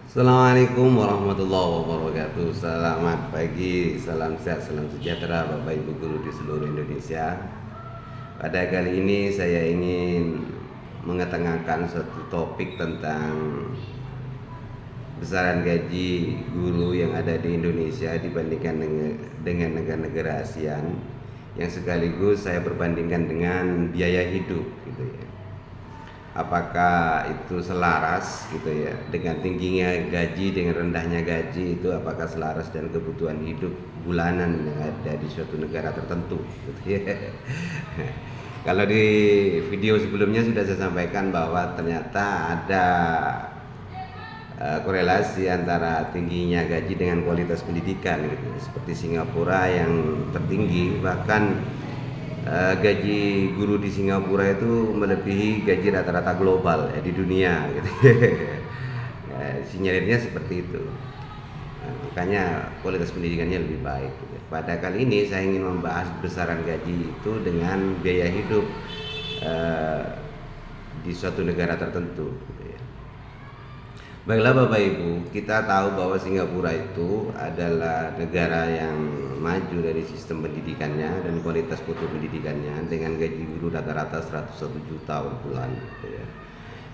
Assalamualaikum warahmatullahi wabarakatuh. Selamat pagi, salam sehat, salam sejahtera Bapak Ibu guru di seluruh Indonesia. Pada kali ini saya ingin mengetengahkan suatu topik tentang besaran gaji guru yang ada di Indonesia dibandingkan dengan negara-negara ASEAN, yang sekaligus saya perbandingkan dengan biaya hidup gitu ya. Apakah itu selaras gitu ya dengan tingginya gaji dengan rendahnya gaji, itu apakah selaras dan kebutuhan hidup bulanan yang ada di suatu negara tertentu gitu ya. Kalau di video sebelumnya sudah saya sampaikan bahwa ternyata ada korelasi antara tingginya gaji dengan kualitas pendidikan gitu. Seperti Singapura yang tertinggi, bahkan gaji guru di Singapura itu melebihi gaji rata-rata global ya, di dunia gitu. Sinyalnya seperti itu. Makanya kualitas pendidikannya lebih baik gitu. Pada kali ini saya ingin membahas besaran gaji itu dengan biaya hidup di suatu negara tertentu gitu ya. Baiklah Bapak Ibu, kita tahu bahwa Singapura itu adalah negara yang maju dari sistem pendidikannya dan kualitas mutu pendidikannya dengan gaji guru rata-rata 101 juta per bulan gitu ya.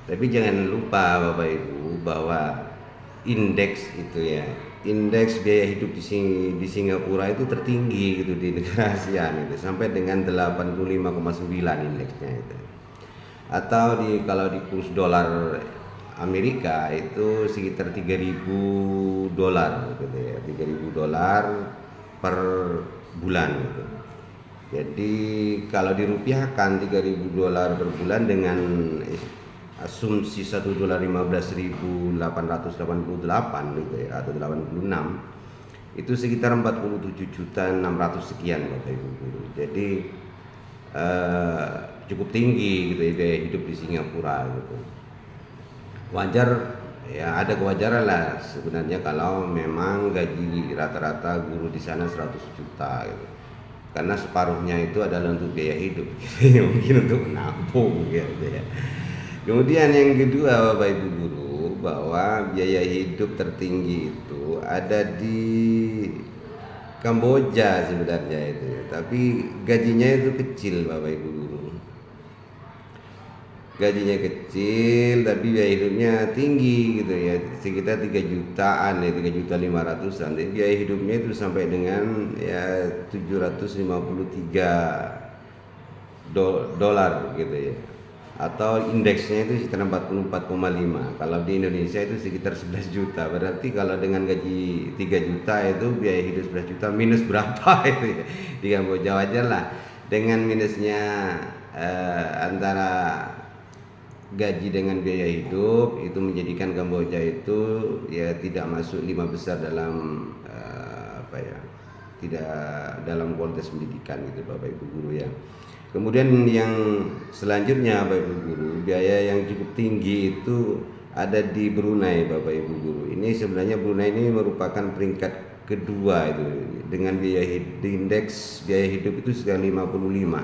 Tapi jangan lupa Bapak Ibu bahwa indeks itu ya, indeks biaya hidup di Singapura itu tertinggi gitu di negara ASEAN itu, sampai dengan 85,9 indeksnya itu. Atau kalau di kurs dolar Amerika itu sekitar 3.000 dolar gitu ya, 3.000 dolar per bulan gitu. Jadi kalau dirupiahkan 3.000 dolar per bulan dengan asumsi 1 dolar 15.888 gitu ya, atau 86, itu sekitar 47.600 sekian Bapak Ibu guru. Jadi cukup tinggi gitu ya biaya hidup di Singapura gitu. Wajar ya, ada kewajaran lah sebenarnya kalau memang gaji rata-rata guru di sana 100 juta gitu. Karena separuhnya itu adalah untuk biaya hidup gitu, mungkin untuk menampung gitu ya. Kemudian yang kedua Bapak Ibu guru, bahwa biaya hidup tertinggi itu ada di Kamboja sebenarnya itu, tapi gajinya itu kecil Bapak Ibu guru. Gajinya kecil tapi biaya hidupnya tinggi gitu ya, sekitar 3 jutaan ya, 3.500.000-an. Jadi biaya hidupnya itu sampai dengan ya 753 dolar gitu ya, atau indeksnya itu sekitar 44,5. Kalau di Indonesia itu sekitar 11 juta. Berarti kalau dengan gaji 3 juta itu biaya hidup 11 juta minus berapa itu ya. Di Kamboja wajar lah dengan minusnya antara gaji dengan biaya hidup itu menjadikan Kamboja itu ya tidak masuk 5 besar dalam tidak dalam kualitas pendidikan gitu Bapak Ibu guru ya. Kemudian yang selanjutnya Bapak Ibu guru, biaya yang cukup tinggi itu ada di Brunei Bapak Ibu guru. Ini sebenarnya Brunei ini merupakan peringkat kedua itu dengan biaya hidup, indeks biaya hidup itu sekitar 55.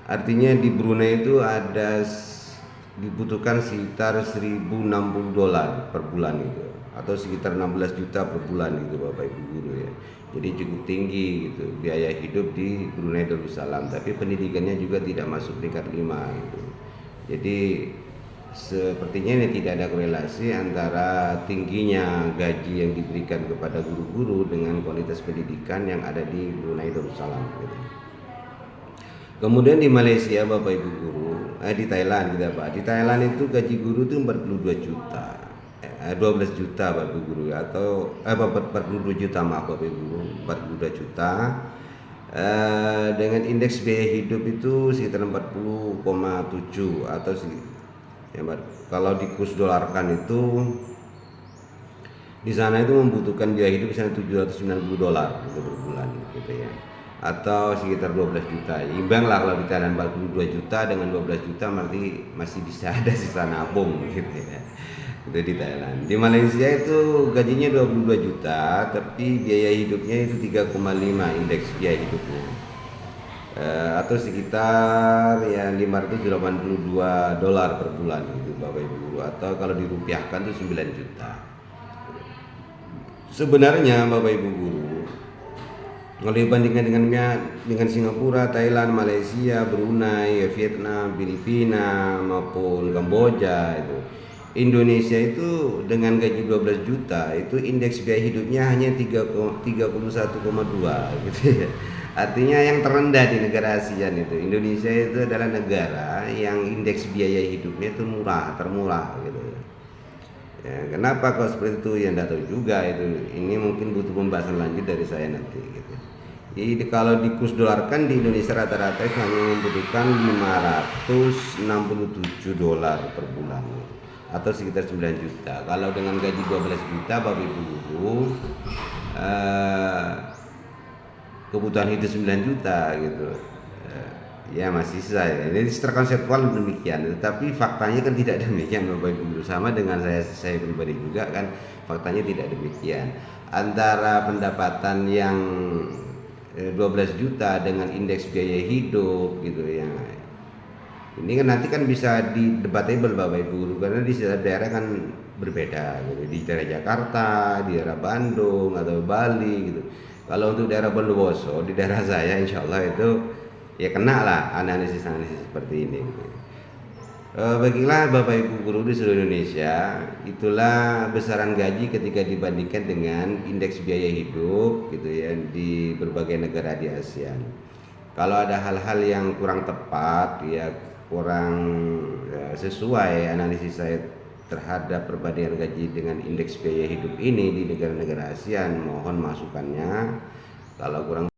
Artinya di Brunei itu dibutuhkan sekitar 1.060 dolar per bulan itu, atau sekitar 16 juta per bulan itu Bapak Ibu guru ya. Jadi cukup tinggi gitu biaya hidup di Brunei Darussalam, tapi pendidikannya juga tidak masuk peringkat 5 gitu. Jadi sepertinya ini tidak ada korelasi antara tingginya gaji yang diberikan kepada guru-guru dengan kualitas pendidikan yang ada di Brunei Darussalam gitu. Kemudian di Malaysia Bapak Ibu guru, di Thailand gitu Pak. Di Thailand itu gaji guru itu 42 juta. 12 juta Bapak Ibu guru, atau 42 juta maaf Bapak Ibu guru, 42 juta. Dengan indeks biaya hidup itu sekitar 40,7, atau ya, kalau di kurs dolarkan itu di sana itu membutuhkan biaya hidup misalnya 790 dolar gitu per bulan gitu ya, atau sekitar 12 juta. Imbang lah kalau di Thailand 42 juta dengan 12 juta, berarti masih bisa ada sisa nabung gitu ya. Itu di Thailand. Di Malaysia itu gajinya 22 juta tapi biaya hidupnya itu 3,5 indeks biaya hidupnya. atau sekitar ya 582 dolar per bulan gitu Bapak Ibu guru, atau kalau dirupiahkan itu 9 juta. Sebenarnya Bapak Ibu guru, kalau dibandingkan dengan Singapura, Thailand, Malaysia, Brunei, Vietnam, Filipina maupun Kamboja itu, Indonesia itu dengan gaji 12 juta itu indeks biaya hidupnya hanya 31,2 gitu ya. Artinya yang terendah di negara ASEAN itu. Indonesia itu adalah negara yang indeks biaya hidupnya itu murah, termurah gitu. Ya, kenapa kok seperti itu ya enggak tahu juga itu. Ini mungkin butuh pembahasan lanjut dari saya nanti gitu. Jadi kalau dikurs dolarkan di Indonesia rata-rata itu hanya membutuhkan 567 dolar per bulan atau sekitar 9 juta. Kalau dengan gaji 12 juta Bapak Ibu guru, kebutuhan hidup 9 juta gitu. Ya masih saya. Jadi secara konseptual demikian, tetapi faktanya kan tidak demikian Bapak Ibu guru. Sama dengan saya pribadi juga kan faktanya tidak demikian. Antara pendapatan yang 12 juta dengan indeks biaya hidup gitu ya. Ini kan nanti kan bisa di debatable Bapak Ibu guru, karena di setiap daerah kan berbeda gitu. Di daerah Jakarta, di daerah Bandung atau Bali gitu. Kalau untuk daerah Bondowoso, di daerah saya insya Allah itu ya kena lah analisis seperti ini gitu. Baiklah Bapak Ibu guru di seluruh Indonesia, itulah besaran gaji ketika dibandingkan dengan indeks biaya hidup gitu ya di berbagai negara di ASEAN. Kalau ada hal-hal yang kurang tepat ya kurang sesuai analisis saya terhadap perbandingan gaji dengan indeks biaya hidup ini di negara-negara ASEAN, mohon masukannya. Kalau kurang